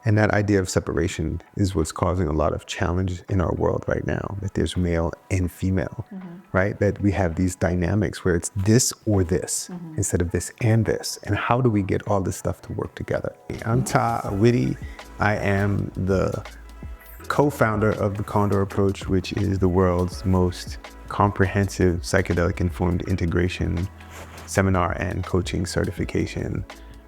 And that idea of separation is what's causing a lot of challenge in our world right now, that there's male and female, right? That we have these dynamics where it's this or this instead of this and this. And how do we get all this stuff to work together? I'm Tah Whitty. I am the co-founder of the Condor Approach, which is the world's most comprehensive psychedelic-informed integration seminar and coaching certification.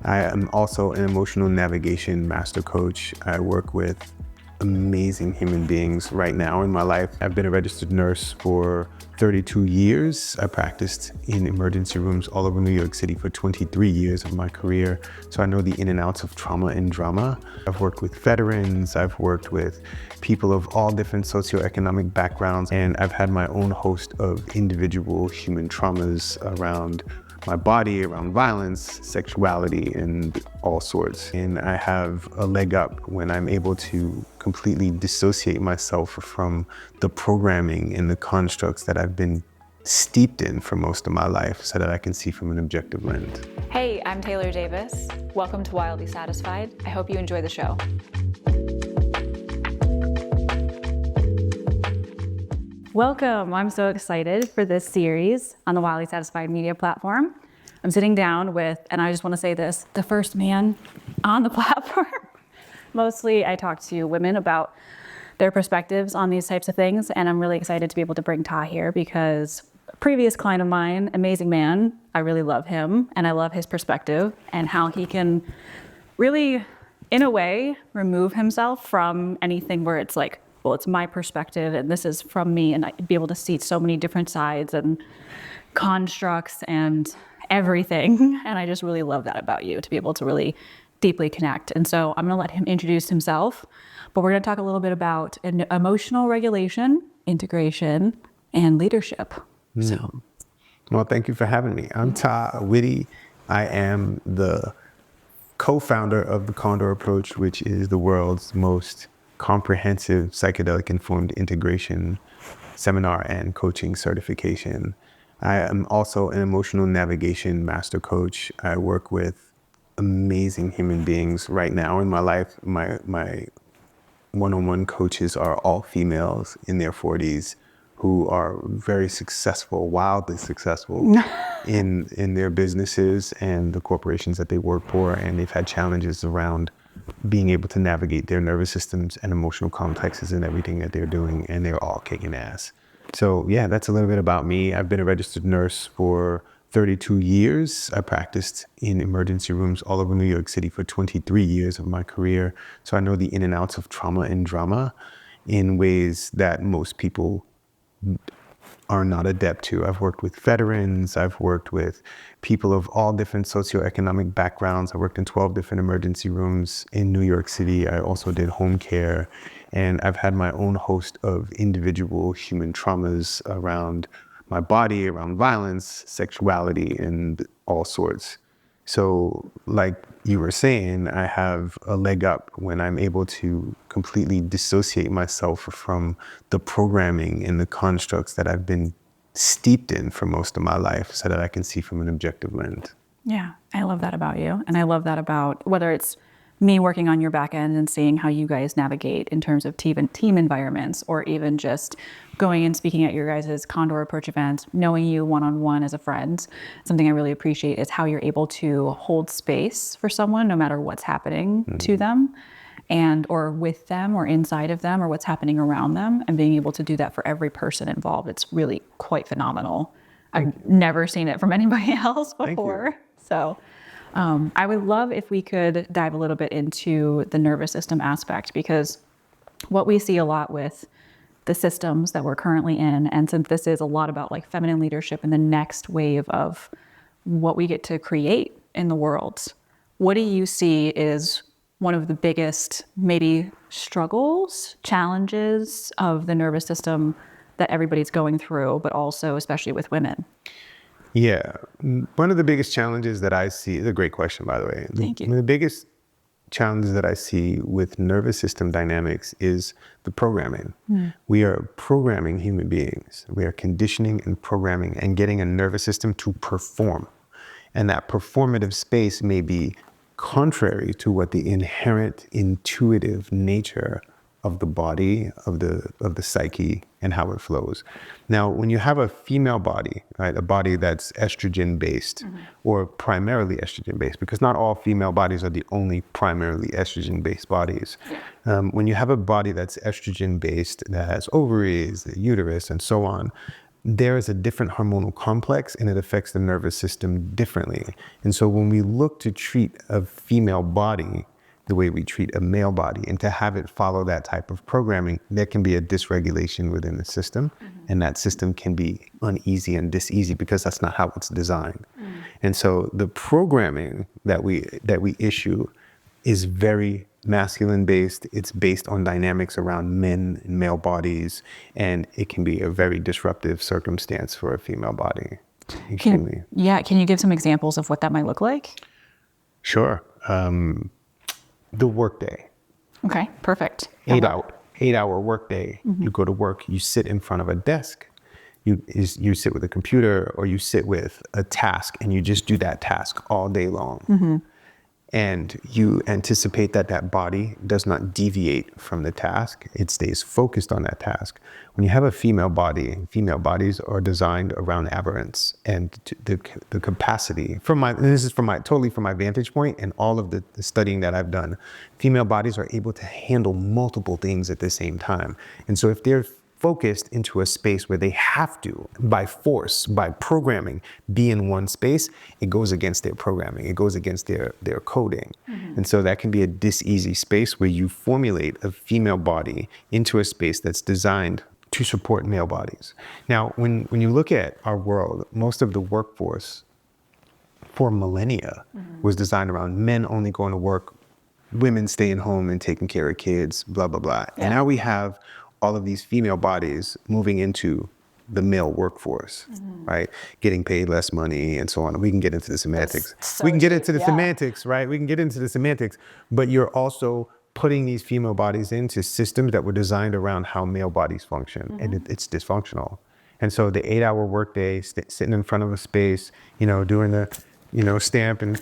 I am also an emotional navigation master coach. I work with amazing human beings right now in my life. I've been a registered nurse for 32 years. I practiced in emergency rooms all over New York City for 23 years of my career. So I know the in and outs of trauma and drama. I've worked with veterans. I've worked with people of all different socioeconomic backgrounds. And I've had my own host of individual human traumas around my body, around violence, sexuality, and all sorts. And I have a leg up when I'm able to completely dissociate myself from the programming and the constructs that I've been steeped in for most of my life so that I can see from an objective lens. Hey, I'm Taylor Davis. Welcome to Wildly Satisfied. I hope you enjoy the show. Welcome. I'm so excited for this series on the Wildly Satisfied media platform. I'm sitting down with, and I just want to say this, the first man on the platform. Mostly I talk to women about their perspectives on these types of things, and I'm really excited to be able to bring Tah here because a previous client of mine, amazing man, I really love him, and I love his perspective and how he can really, in a way, remove himself from anything where it's like, well, it's my perspective and this is from me, and I'd be able to see so many different sides and constructs and everything. And I just really love that about you, to be able to really deeply connect. And so I'm gonna let him introduce himself, but we're gonna talk a little bit about emotional regulation, integration, and leadership. So, well, thank you for having me. I'm Tah Whitty. I am the co-founder of the Condor Approach, which is the world's most comprehensive psychedelic-informed integration seminar and coaching certification. I am also an emotional navigation master coach. I work with amazing human beings right now in my life. My one-on-one coaches are all females in their 40s who are very successful, wildly successful in their businesses and the corporations that they work for. And they've had challenges around being able to navigate their nervous systems and emotional complexes in everything that they're doing, and they're all kicking ass. So yeah, that's a little bit about me. I've been a registered nurse for 32 years. I practiced in emergency rooms all over New York City for 23 years of my career. So I know the in and outs of trauma and drama in ways that most people are not adept to. I've worked with veterans. I've worked with people of all different socioeconomic backgrounds. I worked in 12 different emergency rooms in New York City. I also did home care. And I've had my own host of individual human traumas around my body, around violence, sexuality, and all sorts. So like you were saying, I have a leg up when I'm able to completely dissociate myself from the programming and the constructs that I've been steeped in for most of my life so that I can see from an objective lens. yeah, I love that about you. And I love that about whether it's me working on your back end and seeing how you guys navigate in terms of team environments, or even just going and speaking at your guys' Condor Approach events, knowing you one-on-one as a friend. Something I really appreciate is how you're able to hold space for someone no matter what's happening to them, and or with them or inside of them, or what's happening around them, and being able to do that for every person involved. It's really quite phenomenal. I've never seen it from anybody else before. So I would love if we could dive a little bit into the nervous system aspect, because what we see a lot with the systems that we're currently in, and since this is a lot about like feminine leadership and the next wave of what we get to create in the world, what do you see is one of the biggest maybe struggles, challenges of the nervous system that everybody's going through, but also especially with women? Yeah, one of the biggest challenges that I see, it's a great question, by the way. Thank you. One of the biggest challenges that I see with nervous system dynamics is the programming. We are programming human beings. We are conditioning and programming and getting a nervous system to perform. And that performative space may be contrary to what the inherent intuitive nature of the body, of the psyche, and how it flows. Now, when you have a female body, right, a body that's estrogen based or primarily estrogen based, because not all female bodies are the only primarily estrogen based bodies. When you have a body that's estrogen based, that has ovaries, the uterus, and so on, there is a different hormonal complex and it affects the nervous system differently. And so when we look to treat a female body the way we treat a male body and to have it follow that type of programming, there can be a dysregulation within the system. And that system can be uneasy and diseasy because that's not how it's designed. And so the programming that we issue is very masculine based. It's based on dynamics around men and male bodies, and it can be a very disruptive circumstance for a female body. Can you give some examples of what that might look like? Sure. The workday. Okay, perfect. 8-hour workday. You go to work, you sit in front of a desk. You sit with a computer or you sit with a task and you just do that task all day long. And you anticipate that that body does not deviate from the task. It stays focused on that task. When you have a female body, female bodies are designed around aberrance and the capacity. This is totally from my vantage point and all of the studying that I've done. Female bodies are able to handle multiple things at the same time. And so if they're focused into a space where they have to, by force, by programming, be in one space, it goes against their programming. It goes against their coding. And so that can be a diseasy space where you formulate a female body into a space that's designed to support male bodies. Now, when you look at our world, most of the workforce for millennia was designed around men only going to work, women staying home and taking care of kids, blah, blah, blah. And now we have all of these female bodies moving into the male workforce, right? Getting paid less money and so on. We can get into the semantics. We can get into the semantics, right? We can get into the semantics, but you're also putting these female bodies into systems that were designed around how male bodies function, and it's dysfunctional. And so the 8-hour workday, sitting in front of a space, doing the, stamp and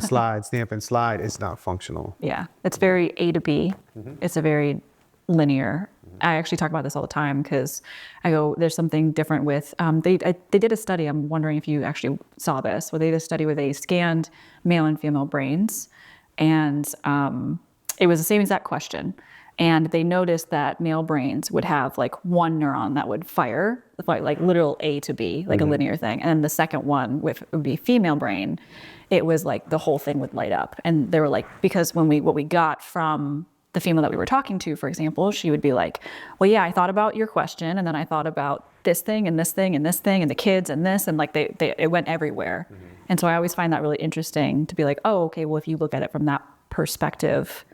slide, stamp and slide, it's not functional. Yeah, it's very A to B. It's a very linear. I actually talk about this all the time because I go, there's something different with, they did a study, I'm wondering if you actually saw this, where they did a study where they scanned male and female brains, and it was the same exact question. And they noticed that male brains would have like one neuron that would fire, like literal A to B, like a linear thing. And then the second one would be female brain. It was like the whole thing would light up. And they were like, because what we got from the female that we were talking to, for example, she would be like, well, yeah, I thought about your question, and then I thought about this thing and this thing and this thing and the kids and this, and like it went everywhere. And so I always find that really interesting to be like, oh, okay, well, if you look at it from that perspective,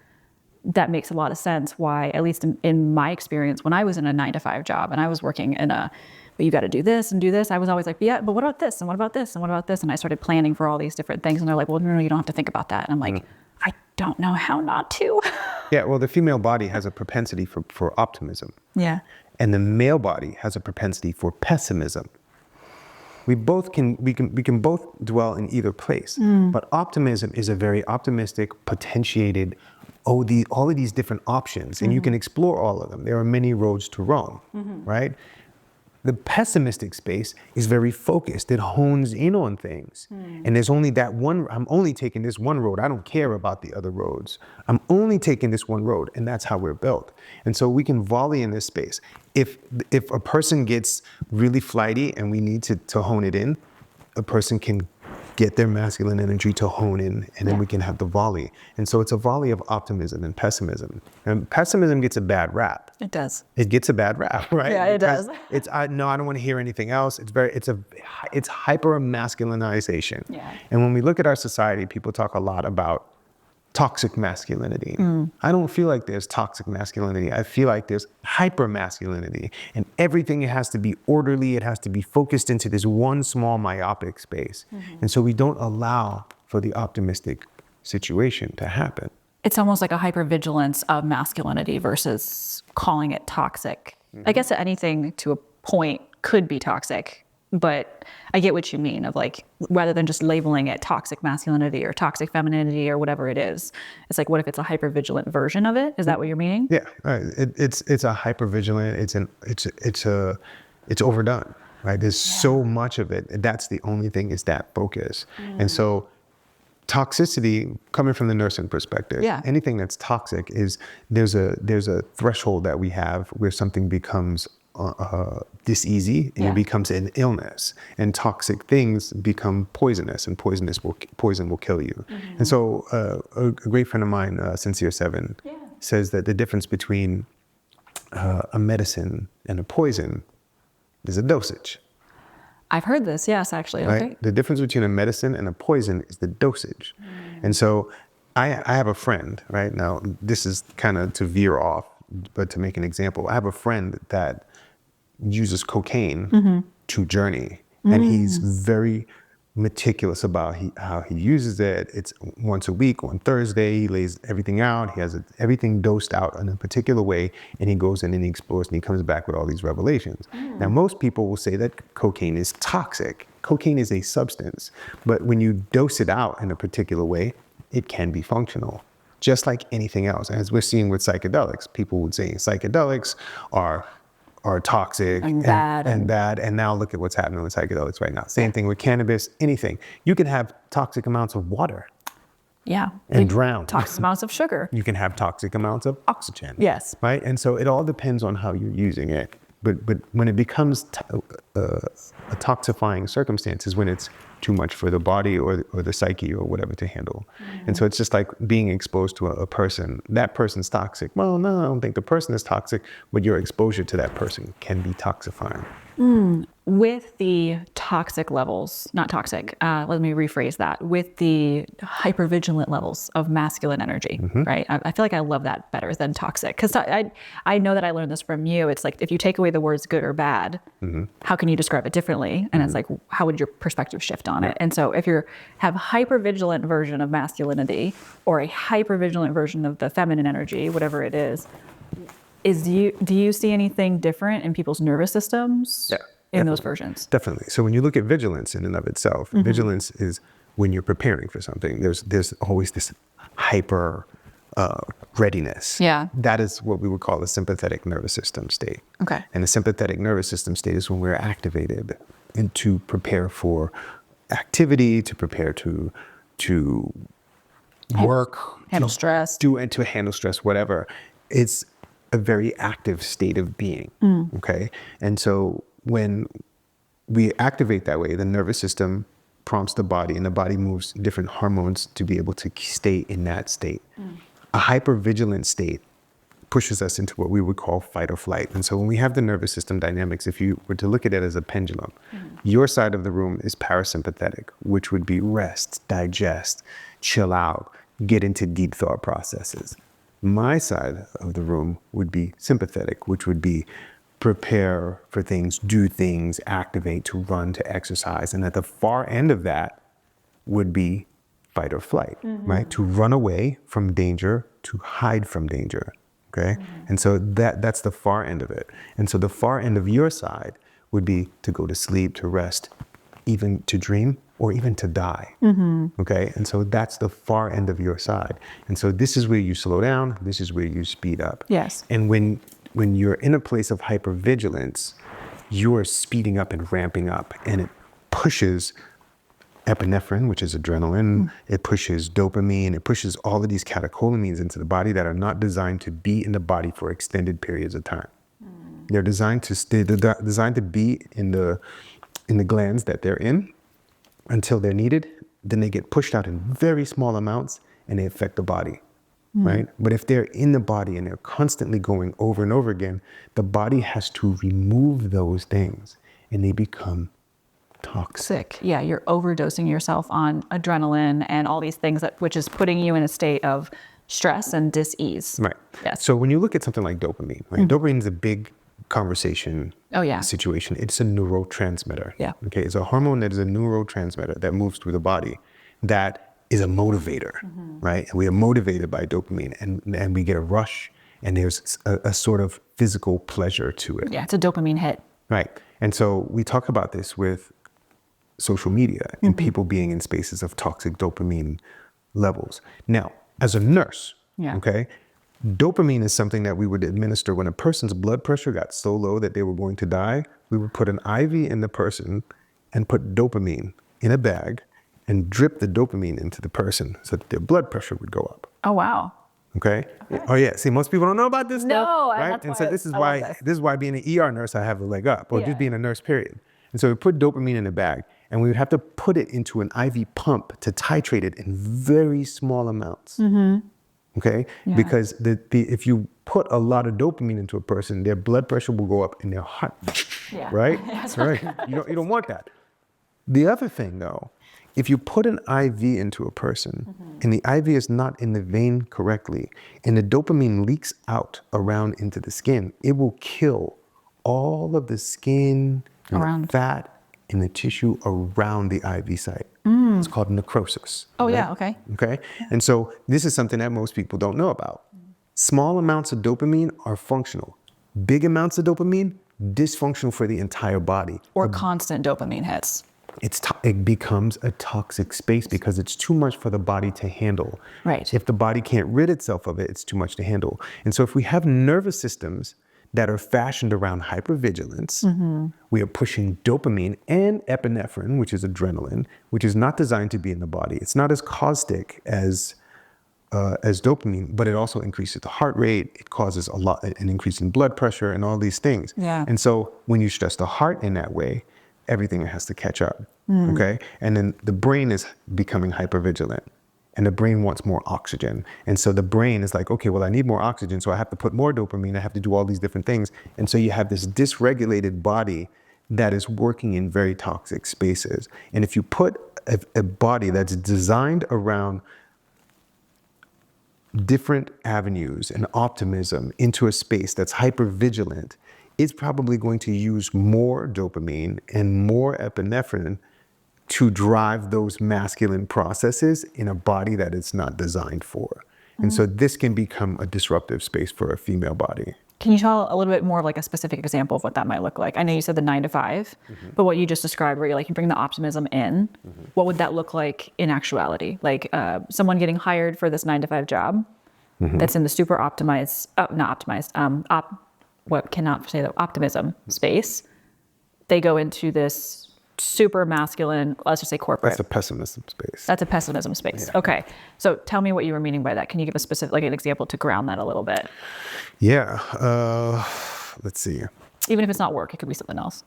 that makes a lot of sense why, at least in my experience, when I was in a 9-to-5 job and I was working in but you got to do this and do this, I was always like, yeah, but what about this? And what about this? And what about this? And I started planning for all these different things. And they're like, well, no, you don't have to think about that. And I'm like, I don't know how not to. Yeah, well, the female body has a propensity for optimism. Yeah. And the male body has a propensity for pessimism. We can both dwell in either place, but optimism is a very optimistic, potentiated, all of these different options, and you can explore all of them. There are many roads to Rome, right? The pessimistic space is very focused. It hones in on things. And there's only that one, I'm only taking this one road. I don't care about the other roads. I'm only taking this one road, and that's how we're built. And so we can volley in this space. If a person gets really flighty and we need to hone it in, a person can get their masculine energy to hone in, and then we can have the volley. And so it's a volley of optimism and pessimism. And pessimism gets a bad rap. It does. It gets a bad rap, right? Yeah, it does. I don't want to hear anything else. It's hyper masculinization. Yeah. And when we look at our society, people talk a lot about toxic masculinity. I don't feel like there's toxic masculinity. I feel like there's hyper masculinity, and everything has to be orderly. It has to be focused into this one small myopic space. And so we don't allow for the optimistic situation to happen. It's almost like a hypervigilance of masculinity versus calling it toxic. I guess anything to a point could be toxic But I get what you mean of like, rather than just labeling it toxic masculinity or toxic femininity or whatever it is, it's like, what if it's a hypervigilant version of it? Is that what you're meaning? Yeah, it's a hypervigilant. It's overdone, right? There's so much of it. That's the only thing, is that focus. And so toxicity, coming from the nursing perspective, anything that's toxic is there's a threshold that we have where something becomes diseasy, and it becomes an illness, and toxic things become poisonous, and poison will kill you. And so a great friend of mine, Sincere Seven, says that the difference between a medicine and a poison is a dosage. I've heard this, yes, actually. Right? Okay. The difference between a medicine and a poison is the dosage. And so I have a friend, right? Now, this is kind of to veer off, but to make an example, I have a friend that uses cocaine to journey, and he's very meticulous about how he uses it. It's once a week on Thursday. He lays everything out. He has everything dosed out in a particular way, and he goes in and he explores, and he comes back with all these revelations. Now, most people will say that cocaine is toxic. Cocaine is a substance, but when you dose it out in a particular way, it can be functional, just like anything else. As we're seeing with psychedelics, people would say psychedelics are toxic and bad. And now look at what's happening with psychedelics right now. Same thing with cannabis, anything. You can have toxic amounts of water. Yeah. And drown. Toxic amounts of sugar. You can have toxic amounts of oxygen. Yes. Right? And so it all depends on how you're using it. But when it becomes a toxifying circumstance is when it's too much for the body or the psyche or whatever to handle. And so it's just like being exposed to a person. That person's toxic. Well, no, I don't think the person is toxic, but your exposure to that person can be toxifying. With the toxic levels, not toxic, let me rephrase that, with the hypervigilant levels of masculine energy, right? I feel like I love that better than toxic, because I know that I learned this from you. It's like, if you take away the words good or bad, how can you describe it differently? And it's like, how would your perspective shift on it? And so if you have a hypervigilant version of masculinity or a hypervigilant version of the feminine energy, whatever it is, do you see anything different in people's nervous systems in those versions? Definitely. So when you look at vigilance in and of itself, vigilance is when you're preparing for something. There's always this hyper readiness. Yeah. That is what we would call a sympathetic nervous system state. Okay. And the sympathetic nervous system state is when we're activated and to prepare for activity, to prepare to work, Handle stress. to handle stress, whatever. It's a very active state of being. Okay. And so when we activate that way, the nervous system prompts the body, and the body moves different hormones to be able to stay in that state. A hypervigilant state pushes us into what we would call fight or flight. And so when we have the nervous system dynamics, if you were to look at it as a pendulum, your side of the room is parasympathetic, which would be rest, digest, chill out, get into deep thought processes. My side of the room would be sympathetic, which would be prepare for things, do things, activate, to run, to exercise. And at the far end of that would be fight or flight, right? To run away from danger, to hide from danger, okay? And so that's the far end of it. And so the far end of your side would be to go to sleep, to rest, even to dream, or even to die, okay? And so that's the far end of your side. And so this is where you slow down, this is where you speed up. Yes. And when you're in a place of hypervigilance, you're speeding up and ramping up, and it pushes epinephrine, which is adrenaline, it pushes dopamine, it pushes all of these catecholamines into the body that are not designed to be in the body for extended periods of time. They're designed to be in the glands that they're in until they're needed. Then they get pushed out in very small amounts, and they affect the body, right? But if they're in the body and they're constantly going over and over again, the body has to remove those things, and they become toxic. Yeah, you're overdosing yourself on adrenaline and all these things, which is putting you in a state of stress and dis-ease. Right. Yes. So when you look at something like dopamine, right? Dopamine is a big conversation situation. It's a neurotransmitter. Yeah. Okay. It's a hormone that is a neurotransmitter that moves through the body that is a motivator, right? And we are motivated by dopamine, and we get a rush, and there's a sort of physical pleasure to it. Yeah, it's a dopamine hit. Right. And so we talk about this with social media and people being in spaces of toxic dopamine levels. Now, as a nurse, Yeah. okay, dopamine is something that we would administer when a person's blood pressure got so low that they were going to die. We would put an IV in the person and put dopamine in a bag and drip the dopamine into the person so that their blood pressure would go up. Oh, wow. Okay. Oh yeah. See, most people don't know about this stuff, No, and right? that's And why so this is I love why this. this is why being an ER nurse, I have a leg up, or Yeah. just being a nurse, period. And so we put dopamine in a bag, and we would have to put it into an IV pump to titrate it in very small amounts. Okay, Yeah. because if you put a lot of dopamine into a person, their blood pressure will go up and their heart, Yeah. right? Right. You don't want that. The other thing, though, if you put an IV into a person and the IV is not in the vein correctly and the dopamine leaks out around into the skin, it will kill all of the skin and Around. the fat and the tissue around the IV site. It's called necrosis. Oh, right? yeah, okay. Okay. And so this is something that most people don't know about. Small amounts of dopamine are functional. Big amounts of dopamine, dysfunctional for the entire body. Or constant dopamine hits. It becomes a toxic space because it's too much for the body to handle. Right. If the body can't rid itself of it, it's too much to handle. And so if we have nervous systems that are fashioned around hypervigilance, we are pushing dopamine and epinephrine, which is adrenaline, which is not designed to be in the body. It's not as caustic as dopamine, but it also increases the heart rate. It causes an increase in blood pressure and all these things. Yeah. And so when you stress the heart in that way, everything has to catch up. Okay. And then the brain is becoming hypervigilant and the brain wants more oxygen. And so the brain is like, okay, well, I need more oxygen. So I have to put more dopamine. I have to do all these different things. And so you have this dysregulated body that is working in very toxic spaces. And if you put a body that's designed around different avenues and optimism into a space that's hypervigilant, it's probably going to use more dopamine and more epinephrine to drive those masculine processes in a body that it's not designed for. And so this can become a disruptive space for a female body. Can you tell a little bit more of like a specific example of what that might look like? I know you said the 9 to 5, but what you just described where you bring the optimism in, what would that look like in actuality? Like someone getting hired for this 9 to 5 job that's in the super optimized, not optimized, optimism space. They go into this super masculine, let's just say corporate. That's a pessimism space. That's a pessimism space. Yeah. Okay. So tell me what you were meaning by that. Can you give a specific, like an example to ground that a little bit? Yeah. Let's see. Even if it's not work, it could be something else.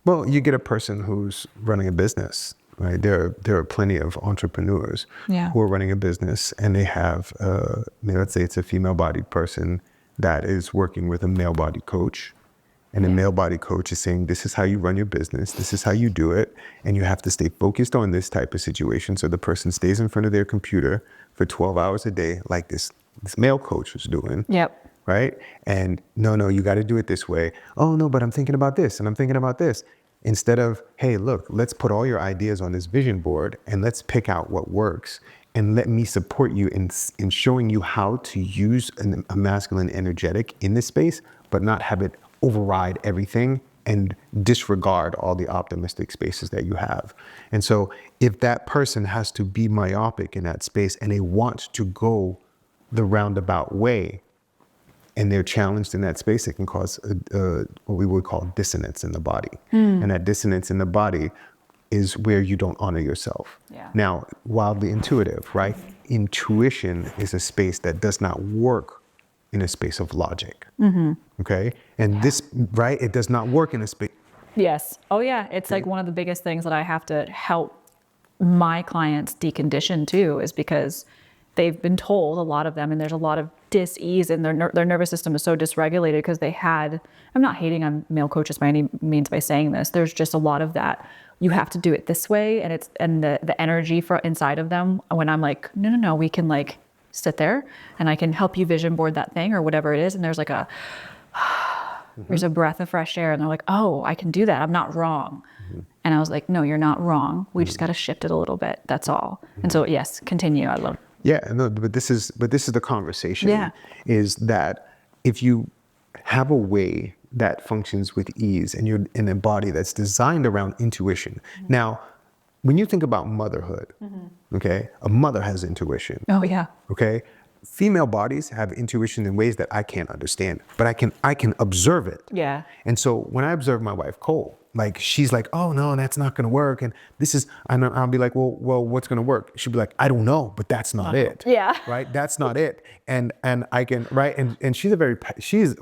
Well, you get a person who's running a business, right? There are plenty of entrepreneurs who are running a business and they have, let's say it's a female-bodied person that is working with a male-bodied coach. And the male body coach is saying, this is how you run your business. This is how you do it. And you have to stay focused on this type of situation. So the person stays in front of their computer for 12 hours a day, like this male coach was doing. Yep. Right? And no, you got to do it this way. Oh, no, but I'm thinking about this and I'm thinking about this. Instead of, hey, look, let's put all your ideas on this vision board and let's pick out what works. And let me support you in showing you how to use a masculine energetic in this space, but not have it override everything and disregard all the optimistic spaces that you have. And so if that person has to be myopic in that space and they want to go the roundabout way and they're challenged in that space, it can cause what we would call dissonance in the body. And that dissonance in the body is where you don't honor yourself. Yeah. Now, wildly intuitive, right? Intuition is a space that does not work in a space of logic. Okay? And this, right? It does not work in a space. Yes. Oh, yeah. It's like one of the biggest things that I have to help my clients decondition too, is because they've been told, a lot of them, and there's a lot of dis-ease and their nervous system is so dysregulated because they had, I'm not hating on male coaches by any means by saying this, there's just a lot of that. You have to do it this way. And the energy for inside of them, when I'm like, no, we can like sit there and I can help you vision board that thing or whatever it is. And there's like there's a breath of fresh air and they're like, oh, I can do that. I'm not wrong. And I was like, no, you're not wrong. We just got to shift it a little bit. That's all. And so, yes, continue. I love. Yeah, no, but this is the conversation. Yeah. Is that if you have a way that functions with ease, and you're in a body that's designed around intuition. Now, when you think about motherhood, okay, a mother has intuition. Oh, yeah. Okay, female bodies have intuition in ways that I can't understand, but I can observe it. Yeah. And so when I observe my wife Cole, like she's like, oh no, that's not gonna work, and this is, and I'll be like, well, what's gonna work? She'll be like, I don't know, but that's not it. Yeah. Right, that's not it. And I can, right, and she's a very she's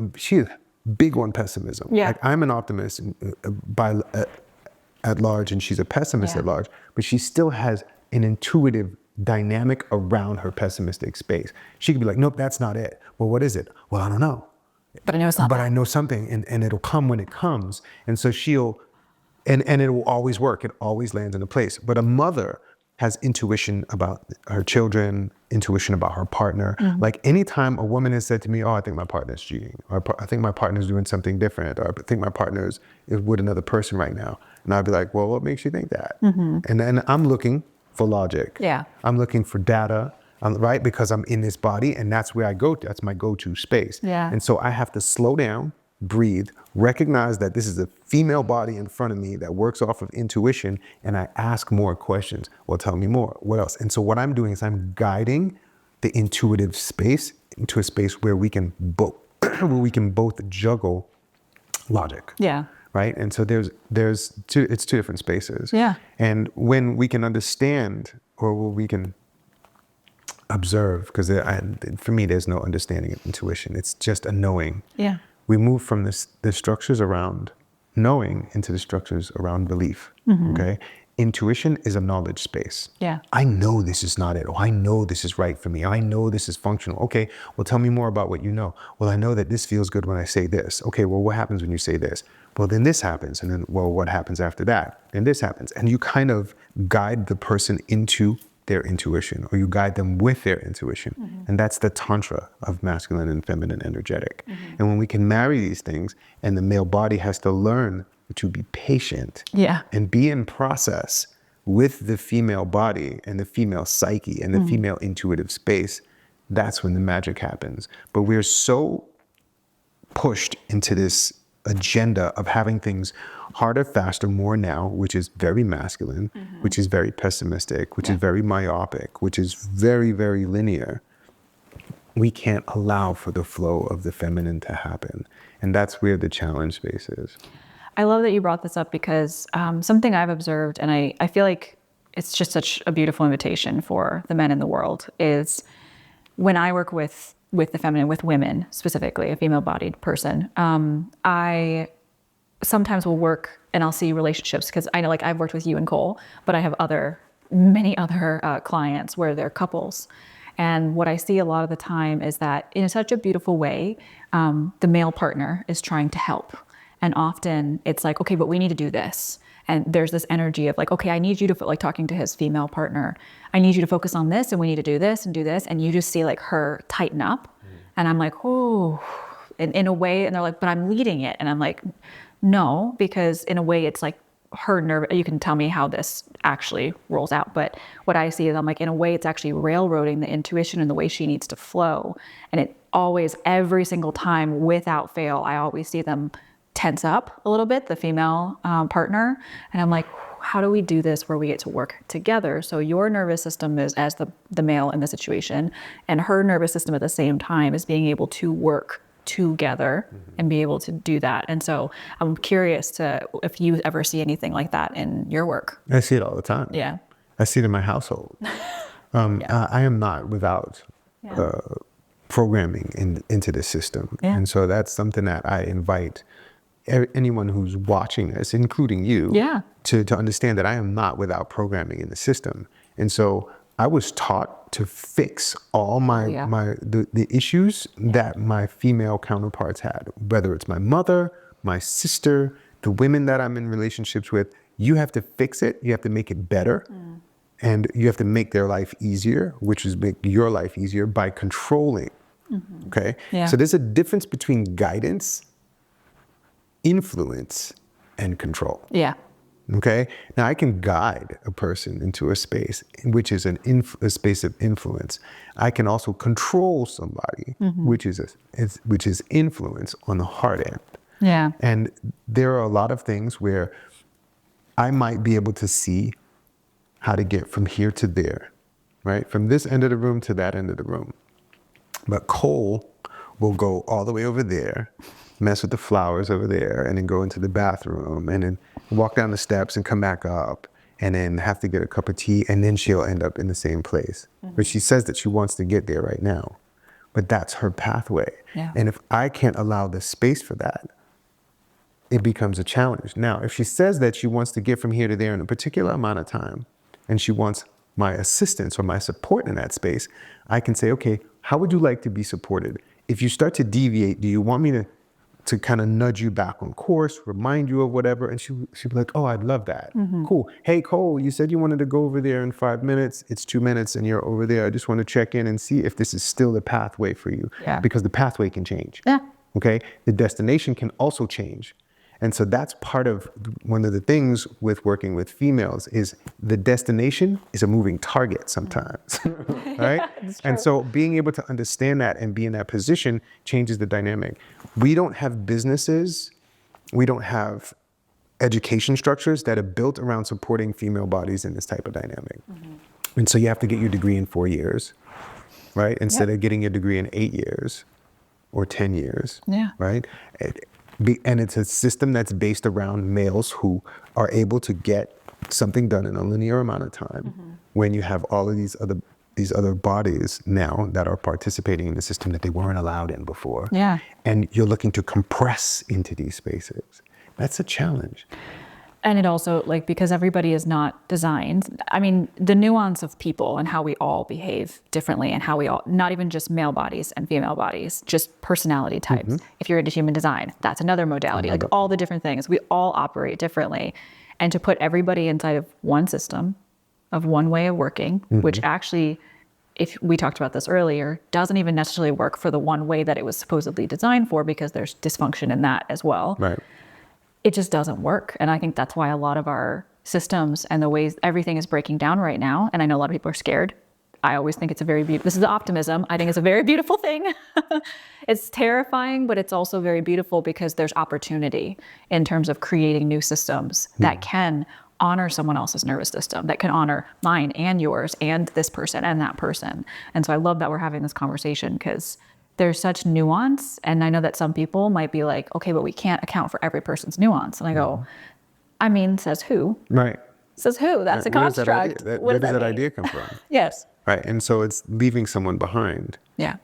big on pessimism. Yeah. Like I'm an optimist at large, and she's a pessimist at large, but she still has an intuitive dynamic around her pessimistic space. She could be like, nope, that's not it. Well, what is it? Well, I don't know. But I know something. But I know something, and it'll come when it comes. And so she'll, and it will always work. It always lands in a place. But a mother has intuition about her children, intuition about her partner. Like anytime a woman has said to me, oh, I think my partner's cheating, or I think my partner's doing something different, or I think my partner's is with another person right now. And I'd be like, well, what makes you think that? And then I'm looking for logic. Yeah. I'm looking for data, right? Because I'm in this body, and that's where I go to. That's my go-to space. Yeah. And so I have to slow down, breathe, recognize that this is a female body in front of me that works off of intuition, and I ask more questions. Well, tell me more. What else? And so what I'm doing is I'm guiding the intuitive space into a space where we can both juggle logic. Yeah. Right? And so it's two different spaces. Yeah. And when we can understand, or when we can observe, because for me, there's no understanding of intuition. It's just a knowing. Yeah. We move from the structures around knowing into the structures around belief. Okay? Intuition is a knowledge space. Yeah. I know this is not it. Or I know this is right for me. I know this is functional. Okay, well, tell me more about what you know. Well, I know that this feels good when I say this. Okay, well, what happens when you say this? Well, then this happens. And then, well, what happens after that? And this happens. And you kind of guide the person into their intuition, or you guide them with their intuition. And that's the tantra of masculine and feminine energetic. And when we can marry these things, and the male body has to learn to be patient and be in process with the female body and the female psyche and the female intuitive space, that's when the magic happens. But we're so pushed into this agenda of having things harder, faster, more now, which is very masculine, which is very pessimistic, which is very myopic, which is very, very linear. We can't allow for the flow of the feminine to happen. And that's where the challenge space is. I love that you brought this up, because something I've observed, and I feel like it's just such a beautiful invitation for the men in the world, is when I work with the feminine, with women specifically, a female-bodied person, I sometimes will work and I'll see relationships, because I know, like, I've worked with you and Cole, but I have many other clients where they're couples. And what I see a lot of the time is that in such a beautiful way, the male partner is trying to help. And often it's like, okay, but we need to do this. And there's this energy of like, okay, I need you to, like, talking to his female partner, I need you to focus on this, and we need to do this and do this. And you just see like her tighten up. And I'm like, oh, in a way. And they're like, but I'm leading it. And I'm like, no, because in a way it's like her nerve. You can tell me how this actually rolls out. But what I see is, I'm like, in a way it's actually railroading the intuition and the way she needs to flow. And it always, every single time without fail, I always see them tense up a little bit, the female partner. And I'm like, how do we do this where we get to work together? So your nervous system is as the male in the situation, and her nervous system at the same time is being able to work together and be able to do that. And so I'm curious if you ever see anything like that in your work. I see it all the time. Yeah. I see it in my household. I am not without programming into the system. Yeah. And so that's something that I invite anyone who's watching this, including you, to understand that I am not without programming in the system. And so I was taught to fix all the issues that my female counterparts had, whether it's my mother, my sister, the women that I'm in relationships with. You have to fix it. You have to make it better. And you have to make their life easier, which is make your life easier by controlling. Okay? Yeah. So there's a difference between guidance, influence, and control. Yeah. Okay? Now I can guide a person into a space which is a space of influence. I can also control somebody, which is influence on the hard end. Yeah. And there are a lot of things where I might be able to see how to get from here to there, right? From this end of the room to that end of the room. But Cole will go all the way over there, mess with the flowers over there, and then go into the bathroom, and then walk down the steps and come back up, and then have to get a cup of tea, and then she'll end up in the same place. But she says that she wants to get there right now. But that's her pathway. Yeah. And if I can't allow the space for that, it becomes a challenge. Now, if she says that she wants to get from here to there in a particular amount of time, and she wants my assistance or my support in that space, I can say, okay, how would you like to be supported? If you start to deviate, do you want me to kind of nudge you back on course, remind you of whatever? And she'd be like, oh, I'd love that. Cool. Hey, Cole, you said you wanted to go over there in 5 minutes. It's 2 minutes and you're over there. I just want to check in and see if this is still the pathway for you. Yeah. Because the pathway can change. Yeah. Okay. The destination can also change. And so that's part of one of the things with working with females is the destination is a moving target sometimes, right? And so being able to understand that and be in that position changes the dynamic. We don't have businesses, we don't have education structures that are built around supporting female bodies in this type of dynamic. And so you have to get your degree in 4 years, right? Instead of getting your degree in 8 years or 10 years, Yeah. right? And it's a system that's based around males who are able to get something done in a linear amount of time when you have all of these other bodies now that are participating in the system that they weren't allowed in before. Yeah. And you're looking to compress into these spaces. That's a challenge. And it also, like, because everybody is not designed, I mean, the nuance of people and how we all behave differently and how we all, not even just male bodies and female bodies, just personality types. If you're into human design, that's another modality, like all the different things. We all operate differently. And to put everybody inside of one system, of one way of working, which actually, if we talked about this earlier, doesn't even necessarily work for the one way that it was supposedly designed for, because there's dysfunction in that as well. Right. It just doesn't work. And I think that's why a lot of our systems and the ways everything is breaking down right now, and I know a lot of people are scared. I always think it's a very beautiful, this is the optimism. I think it's a very beautiful thing. It's terrifying, but it's also very beautiful because there's opportunity in terms of creating new systems that can honor someone else's nervous system, that can honor mine and yours and this person and that person. And so I love that we're having this conversation because there's such nuance. And I know that some people might be like, okay, but we can't account for every person's nuance. And I go, I mean, says who? Right. Says who? That's a construct. Where does that idea come from? Yes. Right. And so it's leaving someone behind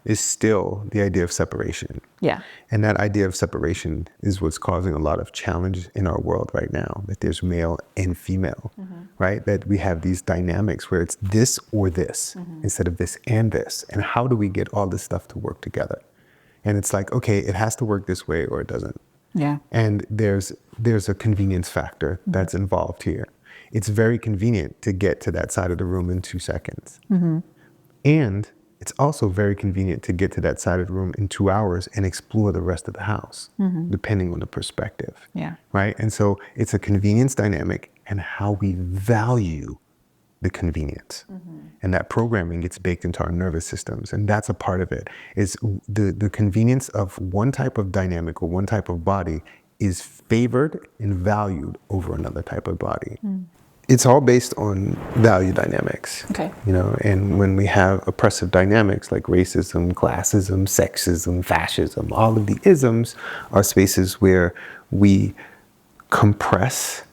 is still the idea of separation. Yeah. And that idea of separation is what's causing a lot of challenge in our world right now, that there's male and female, right? That we have these dynamics where it's this or this instead of this and this. And how do we get all this stuff to work together? And it's like, okay, it has to work this way or it doesn't. Yeah. And there's a convenience factor that's involved here. It's very convenient to get to that side of the room in 2 seconds. And it's also very convenient to get to that side of the room in 2 hours and explore the rest of the house, depending on the perspective. Yeah. Right? And so it's a convenience dynamic and how we value the convenience. And that programming gets baked into our nervous systems. And that's a part of it, is the convenience of one type of dynamic or one type of body is favored and valued over another type of body. It's all based on value dynamics. Okay. You know, and when we have oppressive dynamics like racism, classism, sexism, fascism, all of the isms are spaces where we compress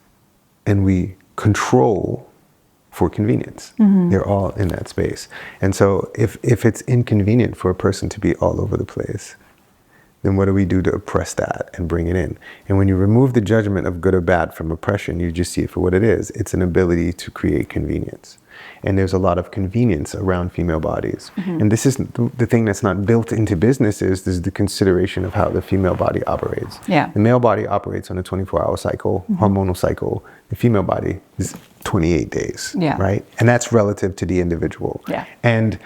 and we control for convenience. They're all in that space. And so if it's inconvenient for a person to be all over the place, then what do we do to oppress that and bring it in? And when you remove the judgment of good or bad from oppression, you just see it for what it is. It's an ability to create convenience. And there's a lot of convenience around female bodies. And this is the thing that's not built into businesses, is the consideration of how the female body operates. Yeah. The male body operates on a 24-hour cycle, hormonal cycle. The female body is 28 days, right? And that's relative to the individual. Yeah. And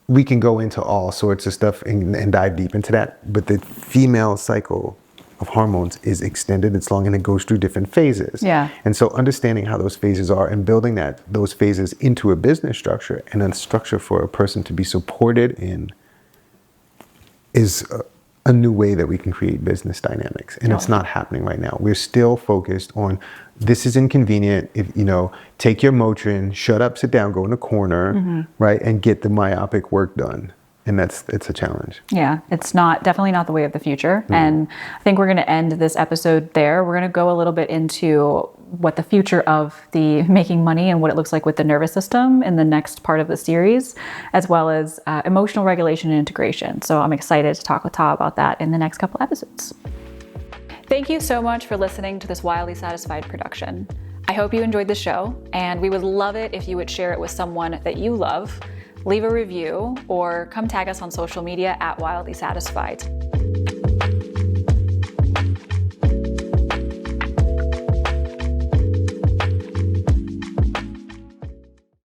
we can go into all sorts of stuff and dive deep into that, but the female cycle of hormones is extended, it's long, and it goes through different phases. Yeah. And so understanding how those phases are and building those phases into a business structure and a structure for a person to be supported in is a new way that we can create business dynamics. And it's not happening right now. We're still focused on, this is inconvenient. If, take your Motrin, shut up, sit down, go in a corner, right? And get the myopic work done. And it's a challenge. Yeah, it's definitely not the way of the future. And I think we're going to end this episode there. We're going to go a little bit into what the future of the making money and what it looks like with the nervous system in the next part of the series, as well as emotional regulation and integration. So I'm excited to talk with Tah about that in the next couple episodes. Thank you so much for listening to this Wildly Satisfied production. I hope you enjoyed the show, and we would love it if you would share it with someone that you love, leave a review, or come tag us on social media at Wildly Satisfied.